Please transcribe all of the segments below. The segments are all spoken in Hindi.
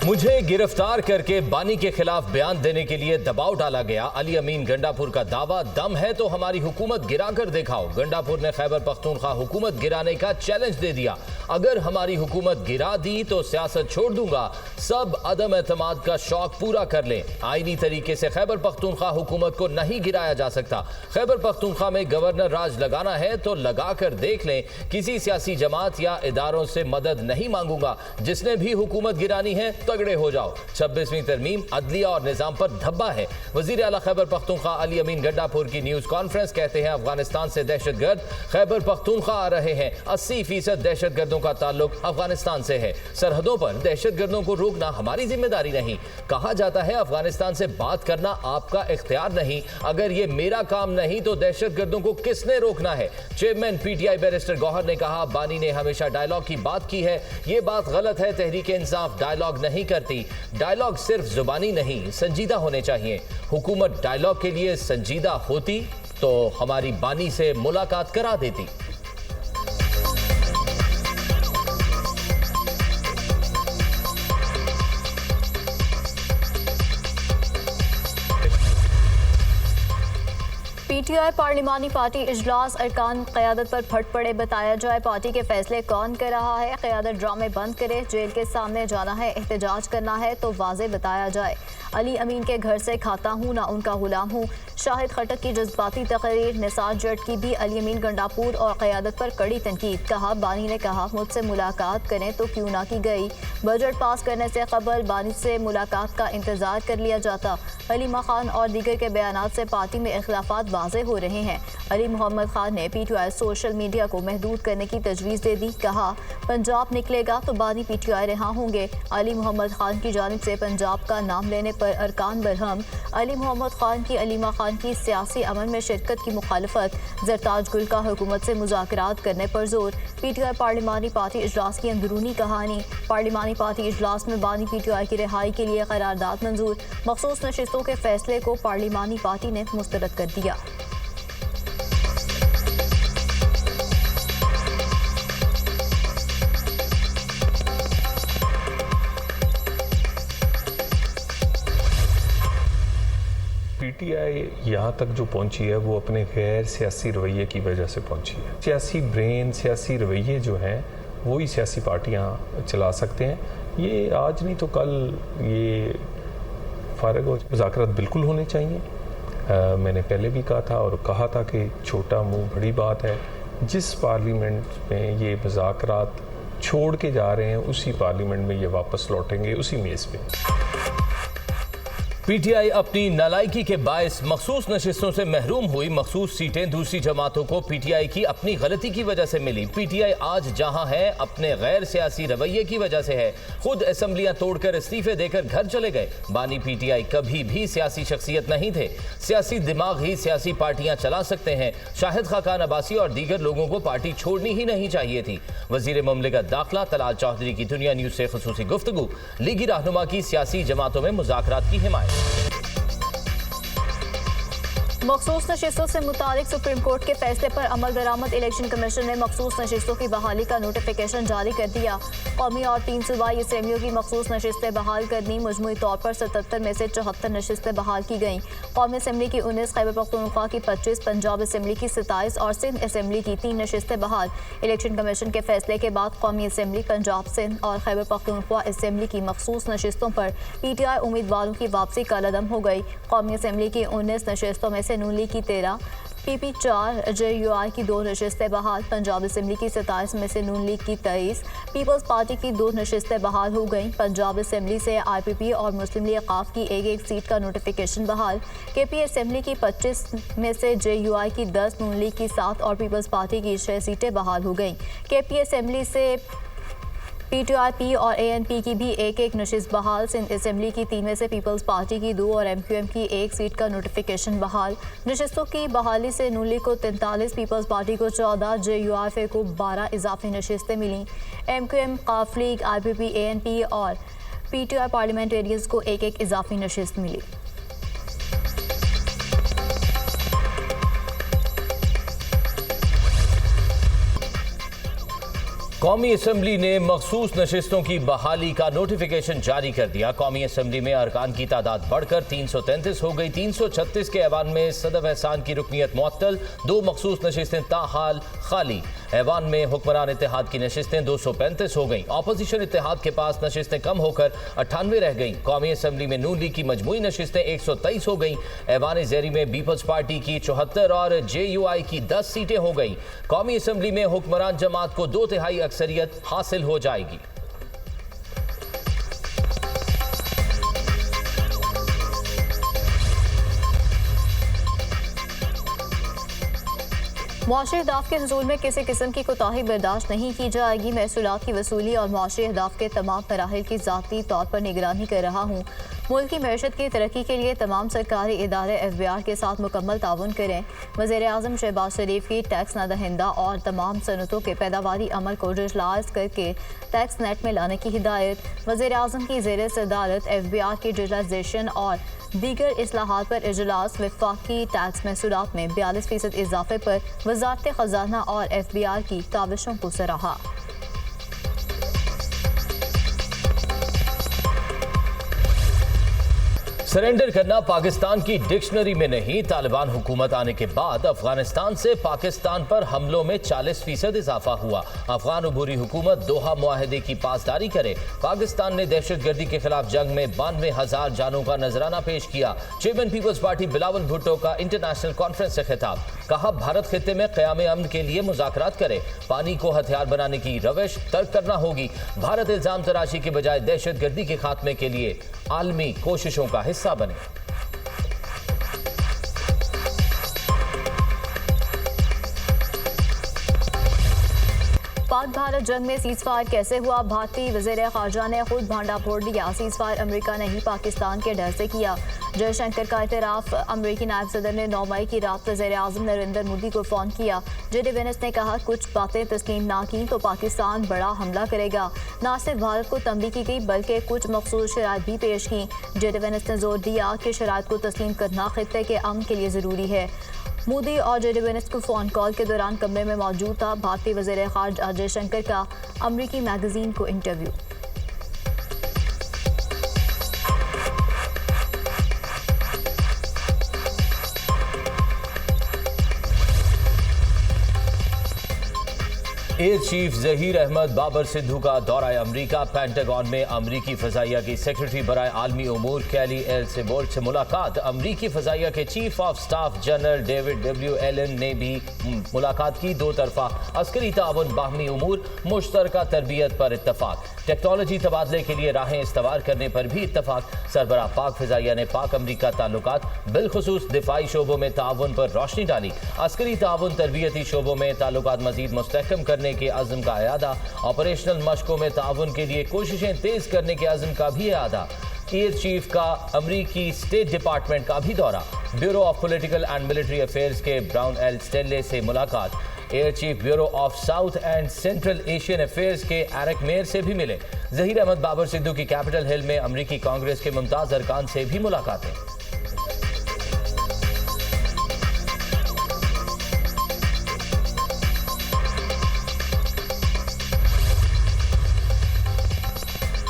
मुझे गिरफ्तार करके बानी के खिलाफ बयान देने के लिए दबाव डाला गया। अली अमीन गंडापुर का दावा, दम है तो हमारी हुकूमत गिरा कर दिखाओ। गंडापुर ने खैबर पख्तूनख्वा हुकूमत गिराने का चैलेंज दे दिया। अगर हमारी हुकूमत गिरा दी तो सियासत छोड़ दूंगा। सब अदम एतमाद का शौक पूरा कर लें। आईनी तरीके से खैबर पख्तूनख्वा हुकूमत को नहीं गिराया जा सकता। खैबर पख्तूनख्वा में गवर्नर राज लगाना है तो लगा कर देख लें। किसी सियासी जमात या इदारों से मदद नहीं मांगूंगा। जिसने भी हुकूमत गिरानी है तगड़े हो जाओ। 26वीं तरमीम अदलिया और निजाम पर धब्बा है। वजीर आला खैबर पख्तूनख्वा अली अमीन गंडापुर की न्यूज कॉन्फ्रेंस, कहते हैं अफगानिस्तान से दहशतगर्द खैबर पख्तूनख्वा आ रहे हैं। 80% दहशतगर्दों का ताल्लुक अफगानिस्तान से है। सरहदों पर दहशतगर्दों को रोकना हमारी जिम्मेदारी नहीं। कहा जाता है अफगानिस्तान से बात करना आपका इख्तियार नहीं। अगर ये मेरा काम नहीं तो दहशतगर्दों को किसने रोकना है? चेयरमैन पीटीआई बैरिस्टर गौहर ने कहा, बानी ने हमेशा डायलॉग की बात की है। ये बात गलत है। तहरीक इंसाफ डायलॉग नहीं करती। डायलॉग सिर्फ जुबानी नहीं, संजीदा होने चाहिए। हुकूमत डायलॉग के लिए संजीदा होती तो हमारी बानी से मुलाकात करा देती। पीटीआई पार्लिमानी पार्टी इजलास अरकान क़यादत पर फट पड़े। बताया जाए पार्टी के फैसले कौन कर रहा है। क़यादत ड्रामे बंद करे। जेल के सामने जाना है, एहतजाज करना है तो वाज़े बताया जाए। अली अमीन के घर से खाता हूँ ना उनका गुलाम हूँ। शाहिद खटक की जज्बाती तकरीर। निसार जट की भी अली अमीन गंडापुर और क़यादत पर कड़ी तनकीद। कहा, बानी ने कहा मुझसे मुलाकात करें तो क्यों ना की गई। बजट पास करने से कबल बानी से मुलाकात का इंतज़ार कर लिया जाता। हलीमा खान और दीगर के बयानात से पार्टी में इख्लाफात वाज़े हो रहे हैं। अली मोहम्मद खान ने पीटीआई सोशल मीडिया को महदूद करने की तजवीज़ दे दी। कहा, पंजाब निकलेगा तो बानी पीटीआई रिहा होंगे। अली मोहम्मद खान की जानिब से पंजाब का नाम लेने पर अरकान बरहम। अली मोहम्मद खान की अलीमा खान की सियासी अमल में शिरकत की मुखालफत। जरताज गुल का हुकूमत से मुज़ाकरात करने पर जोर। पीटीआई पार्लिमानी पार्टी इजलास की अंदरूनी कहानी। पार्लिमानी पार्टी इजलास में बानी पीटीआई की रिहाई के लिए करारदाद मंजूर। मखसूस नशिस्तों के फैसले को पार्लिमानी पार्टी ने मुस्तरद कर दिया। पीटीआई यहाँ तक जो पहुँची है वो अपने गैर सियासी रवैये की वजह से पहुँची है। सियासी ब्रेन, सियासी रवैये जो हैं वही सियासी पार्टियाँ चला सकते हैं। ये आज नहीं तो कल ये फ़ारग हो। मुज़ाकरात बिल्कुल होने चाहिए। मैंने पहले भी कहा था और कहा था कि छोटा मुँह बड़ी बात है। जिस पार्लियामेंट में ये मुज़ाकरात छोड़ के जा रहे हैं उसी पार्लियामेंट में ये वापस लौटेंगे, उसी मेज़ पे। पीटीआई अपनी नालायकी के बायस मखसूस नशिस्तों से महरूम हुई। मखसूस सीटें दूसरी जमातों को पीटीआई की अपनी गलती की वजह से मिली। पीटीआई आज जहां है अपने गैर सियासी रवैये की वजह से है। खुद असम्बलियां तोड़कर इस्तीफे देकर घर चले गए। बानी पीटीआई कभी भी सियासी शख्सियत नहीं थे। सियासी दिमाग ही सियासी पार्टियां चला सकते हैं। शाहिद खाकान अब्बासी और दीगर लोगों को पार्टी छोड़नी ही नहीं चाहिए थी। वजीर मुमलिकत दाखिला तलाल चौधरी की दुनिया न्यूज से खुसूसी गुफ्तगू। लीगी रहनुमा की सियासी जमातों में मुज़ाकरात की हिमायत। मखसूस नशिस्तों से मुतालिक सुप्रीम कोर्ट के फैसले पर अमल दरामद। इलेक्शन कमीशन ने मखसूस नशिस्तों की बहाली का नोटिफिकेशन जारी कर दिया। कौमी और 3 सूबाई असम्बलियों की मखसूस नशिस्तें बहाल करनी। मजमूई तौर पर 77 में से 74 नशिस्तें बहाल की गईं। कौमी असम्बली की 19, खैबर पख्तूनख्वा की 25, पंजाब असम्बली की 27 और सिंध असम्बली की 3 नशिस्तें बहाल। इलेक्शन कमीशन के फैसले के बाद कौमी असम्बली, पंजाब, सिंध और खैबर पख्तूनख्वा असम्बली की मखसूस नशिस्तों पर पीटीआई उम्मीदवारों की वापसी कलअदम हो गई। कौमी असम्बली की 19 नशिस्तों में से नून लीग की 13, पीपी 4, जेयूआई की 2 नशिस्तें बहाल। पंजाब असम्बली की 27 में से नून लीग की 23, पीपल्स पार्टी की 2 नशिस्तें बहाल हो गईं। पंजाब असम्बली से आईपीपी और मुस्लिम लीग काफ की एक सीट का नोटिफिकेशन बहाल। केपी असम्बली की 25 में से जेयूआई की 10, नून लीग की 7 और पीपल्स पार्टी की 6 सीटें बहाल हो गईं। केपी असम्बली से पीटीआई और एएनपी की भी एक नशिस्त बहाल। सिंध असम्बली की 3 में से पीपल्स पार्टी की 2 और एमक्यूएम की 1 सीट का नोटिफिकेशन बहाल। नशिस्तों की बहाली से नून लीग को 43, पीपल्स पार्टी को 14, जेयूआईएफ को 12 इजाफी नशिस्तें मिलीं। एमक्यूएम, काफ लीग, आईपीपी, एएनपी और पीटीआई पार्लियामेंटेरियंस को एक इजाफी नशिस्त मिली। कौमी असम्बली ने मखसूस नशिस्तों की बहाली का नोटिफिकेशन जारी कर दिया। कौमी असम्बली में अरकान की तादाद बढ़कर 333 हो गई। 336 के ऐवान में सदफ एहसान की रुकनियत मुअत्तल, 2 मखसूस नशिस्तें ताहाल खाली। ऐवान में हुक्मरान इत्तेहाद की नशिस्तें 235 हो गई। अपोजिशन इत्तेहाद के पास नशिस्तें कम होकर 98 रह गई। कौमी असम्बली में नून लीग की मजमूई नशिस्तें 123 हो गई। ऐवान ज़ेरी में पीपल्स पार्टी की 74 और JUI की 10 सीटें हो गई। कौमी असम्बली में हुक्मरान जमात को 2/3 अक्सरियत हासिल हो जाएगी। मुआशरी अहदाफ के हसूल में किसी किस्म की कोताही बर्दाश्त नहीं की जाएगी। महसूलात की वसूली और मुआशरी अहदाफ के तमाम मराहिल की ज़ाती तौर पर निगरानी कर रहा हूँ। मुल्क की मैशत की तरक्की के लिए तमाम सरकारी इदारे FBR के साथ मुकम्मल ताउन करें। वज़ीर-ए-आज़म शहबाज शरीफ की टैक्स नदहिंदा और तमाम सनतों के पैदावारी अमल को डिजिटलाइज करके टैक्स नेट में लाने की हिदायत। वज़ीर-ए-आज़म की ज़ेर सदारत FBR की डिजिटलाइजेशन और दीगर इस्लाहात पर इजलास। वफाकी टैक्स महसूलात में 42% इजाफे पर वज़ारत ख़जाना और FBR की काविशों को सराहा। सरेंडर करना पाकिस्तान की डिक्शनरी में नहीं। तालिबान हुकूमत आने के बाद अफगानिस्तान से पाकिस्तान पर हमलों में 40% इजाफा हुआ। अफगान अबूरी हुकूमत दोहा मुआहदे की पासदारी करे। पाकिस्तान ने दहशतगर्दी के खिलाफ जंग में 92,000 जानों का नजराना पेश किया। चेयरमैन पीपल्स पार्टी बिलावल भुट्टो का इंटरनेशनल कॉन्फ्रेंस से खिताब। कहा, भारत खित्ते में क़याम अमन के लिए मुज़ाकरात करे। पानी को हथियार बनाने की रविश तर्क करना होगी। भारत इल्जाम तराशी के बजाय दहशतगर्दी के खात्मे के लिए आलमी कोशिशों का हिस्सा बने। पाक भारत जंग में सीज फायर कैसे हुआ? भारतीय वज़ीर ख़ारजा ने खुद भांडा फोड़ दिया। सीज फायर अमेरिका ने ही पाकिस्तान के डर से किया। जयशंकर का इतराफ़। अमेरिकी नायब सदर ने 9 मई की रात वज़ीर-ए-आज़म नरेंद्र मोदी को फ़ोन किया। JD Vance ने कहा, कुछ बातें तस्लीम ना की तो पाकिस्तान बड़ा हमला करेगा। न सिर्फ भारत को तंबीह की गई बल्कि कुछ मखसूस शराइत भी पेश की। JD Vance ने जोर दिया कि शराइत को तस्लीम करना खित्ते के अमन के लिए ज़रूरी है। मोदी और JD Vance को फ़ोन कॉल के दौरान कमरे में मौजूद था भारतीय वज़ीर ख़ारजा जयशंकर का अमरीकी मैगज़ीन को interview. Air chief Zaheer Ahmed Babar Sidhu का दौरा अमरीका। पेंटागन में अमरीकी फ़ज़ाइया की सेक्रेटरी बराए आलमी उमूर कैली एल सेबोल्ट से मुलाकात। अमरीकी फ़ज़ाइया के chief of staff general David W. Allen ने भी मुलाकात की। 2 तरफ़ा अस्करी ताउन, बाहमी उमूर, मुश्तरका तरबियत पर इत्तफाक। टेक्नोलॉजी तबादले के लिए राहें इस्तवार करने पर भी इत्तफाक। सरबराह पाक फ़ज़ाइया ने पाक अमरीका ताल्लुकात बिलखुसूस दिफाई शोबों में ताउन पर रोशनी डाली। अस्करी ताउन, तरबियती शोबों में ताल्लुकात मज़ीद मुस्तहकम करने के अज़्म का अयादा। ऑपरेशनल मशकों में ताउन के लिए कोशिशें तेज करने के अज़्म का भी अयादा। एयर चीफ का अमरीकी स्टेट डिपार्टमेंट का भी दौरा। Bureau of political and military affairs के ब्राउन एल स्टेले से मुलाकात। Air chief bureau of south and central Asian affairs के एरिक मेयर से भी मिले। ज़हीर अहमद बाबर सिद्धू की कैपिटल हिल में अमरीकी कांग्रेस के मुमताज़ अरकान से भी मुलाकातें।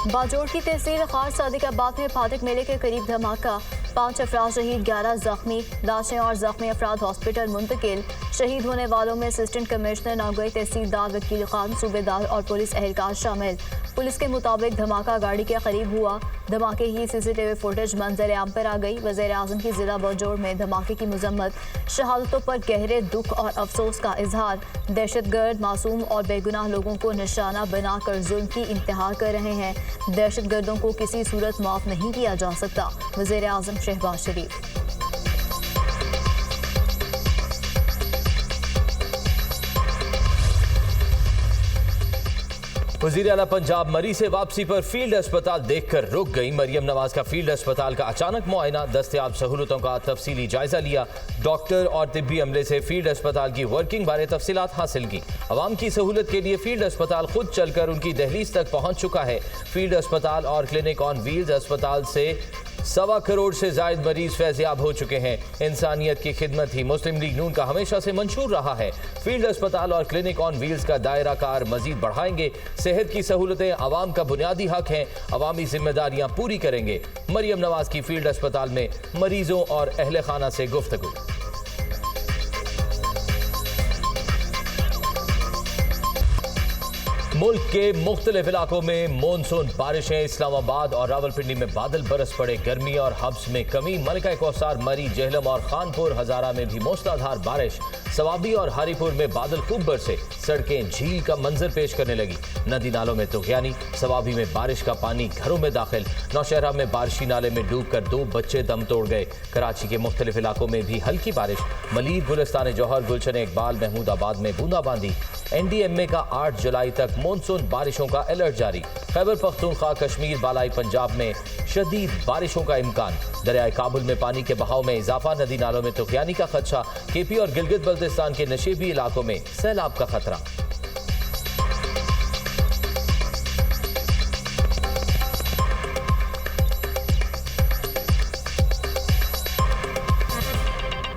बाजोड़ की तहसील खास सादिकाबाद में फाटक मेले के करीब धमाका। 5 अफराद शहीद, 11 जख्मी। लाशें और जख्मी अफराद हॉस्पिटल मुंतकिल। शहीद होने वालों में असिस्टेंट कमिश्नर, नौगई तहसीलदार, वकील खान, सूबेदार और पुलिस एहलकार शामिल। पुलिस के मुताबिक धमाका गाड़ी के करीब हुआ। धमाके की CCTV फुटेज मंजर आम पर आ गई। वज़ीर-ए-आज़म की जिला बाजोड़ में धमाके की मजम्मत। शहादतों पर गहरे दुख और अफसोस का इजहार। दहशतगर्द मासूम और बेगुनाह लोगों को निशाना बनाकर जुल्म की इंतहा कर रहे हैं। दहशतगर्दों को किसी सूरत माफ नहीं किया जा सकता। वज़ीर-ए-आज़म शहबाज शरीफ। वज़ीर आला पंजाब मरी से वापसी पर फील्ड अस्पताल देखकर रुक गई। मरियम नवाज का फील्ड अस्पताल का अचानक मुआयना, दस्तयाब सहूलतों का तफसीली जायजा लिया। डॉक्टर और तिब्बी अमले से फील्ड अस्पताल की वर्किंग बारे तफसीलात हासिल की। अवाम की सहूलत के लिए फील्ड अस्पताल खुद चलकर उनकी दहलीज तक पहुंच चुका है। फील्ड अस्पताल और क्लिनिक ऑन व्हील्स अस्पताल से 1.25 करोड़ से जायद मरीज फैज़याब हो चुके हैं। इंसानियत की खिदमत ही मुस्लिम लीग नून का हमेशा से मंशूर रहा है। फील्ड अस्पताल और क्लिनिक ऑन व्हील्स का दायरा कार मजीद बढ़ाएंगे। सेहत की सहूलतें आवाम का बुनियादी हक हैं, अवामी जिम्मेदारियां पूरी करेंगे। मरियम नवाज की फील्ड अस्पताल में मरीजों और अहले खाना से गुफ्तगू। मुल्क के मुख्तलिफ इलाकों में मानसून बारिशें। इस्लामाबाद और रावलपिंडी में बादल बरस पड़े। गर्मी और हब्स में कमी। मलिका कौसार, मरी, जेहलम और खानपुर हजारा में भी मूसलाधार बारिश। सवाबी और हारीपुर में बादल खूब बरसे। सड़कें झील का मंजर पेश करने लगी। नदी नालों में तुगयानी। सवाबी में बारिश का पानी घरों में दाखिल। नौशहरा में बारिशी नाले में डूबकर 2 बच्चे दम तोड़ गए। कराची के मुख्तलिफ इलाकों में भी हल्की बारिश। मलीर, गुलिस्तान जौहर, गुलशन इकबाल, महमूदाबाद में बूंदाबांदी। NDMA का 8 जुलाई तक मानसून बारिशों का अलर्ट जारी। खैबर पख्तूनख्वा, कश्मीर, बालाई पंजाब में शदीद बारिशों का इम्कान। दरियाए काबुल में पानी के बहाव में इजाफा। नदी नालों में तुगयानी का खदशा। KP और गिलगित बल्तिस्तान के नशेबी इलाकों में सैलाब का खतरा।